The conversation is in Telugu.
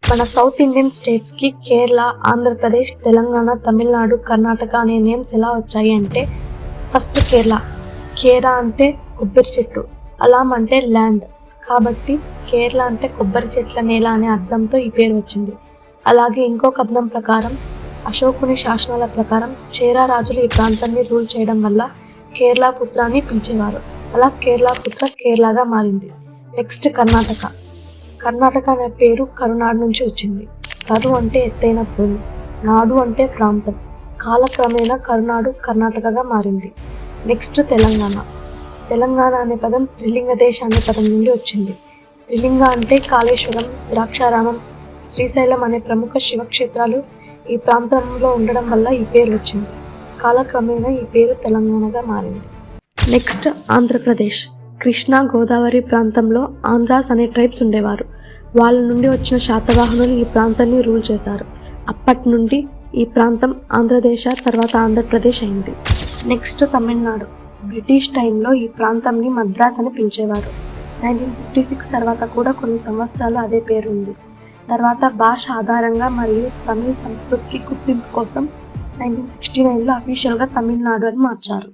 మన సౌత్ ఇండియన్ స్టేట్స్కి కేరళ, ఆంధ్రప్రదేశ్, తెలంగాణ, తమిళనాడు, కర్ణాటక అనే నేమ్స్ ఎలా వచ్చాయి అంటే, ఫస్ట్ కేరళ. కేరా అంటే కొబ్బరి చెట్టు, అలాం అంటే ల్యాండ్, కాబట్టి కేరళ అంటే కొబ్బరి చెట్ల నేల అనే అర్థంతో ఈ పేరు వచ్చింది. అలాగే ఇంకో కథనం ప్రకారం అశోకుని శాసనాల ప్రకారం చేరా రాజులు ఈ ప్రాంతాన్ని రూల్ చేయడం వల్ల కేరళ పుత్ర అని పిలిచేవారు. అలా కేరళ పుత్ర కేరళగా మారింది. నెక్స్ట్ కర్ణాటక. కర్ణాటక అనే పేరు కరునాడు నుంచి వచ్చింది. కరు అంటే ఎత్తైన భూమి, నాడు అంటే ప్రాంతం. కాలక్రమేణా కరునాడు కర్ణాటకగా మారింది. నెక్స్ట్ తెలంగాణ. తెలంగాణ అనే పదం త్రిలింగ దేశ అనే పదం నుండి వచ్చింది. త్రిలింగ అంటే కాళేశ్వరం, ద్రాక్షారామం, శ్రీశైలం అనే ప్రముఖ శివక్షేత్రాలు ఈ ప్రాంతంలో ఉండడం వల్ల ఈ పేరు వచ్చింది. కాలక్రమేణా ఈ పేరు తెలంగాణగా మారింది. నెక్స్ట్ ఆంధ్రప్రదేశ్. కృష్ణా, గోదావరి ప్రాంతంలో ఆంధ్రాస్ అనే ట్రైబ్స్ ఉండేవారు. వాళ్ళ నుండి వచ్చిన శాతవాహనులు ఈ ప్రాంతాన్ని రూల్ చేశారు. అప్పటి నుండి ఈ ప్రాంతం ఆంధ్రదేశ, తర్వాత ఆంధ్రప్రదేశ్ అయింది. నెక్స్ట్ తమిళనాడు. బ్రిటిష్ టైంలో ఈ ప్రాంతంని మద్రాస్ అని పిలిచేవారు. 1956 తర్వాత కూడా కొన్ని సంవత్సరాలు అదే పేరు ఉంది. తర్వాత భాష ఆధారంగా మరియు తమిళ సంస్కృతికి గుర్తింపు కోసం 1969లో అఫీషియల్గా తమిళనాడు అని మార్చారు.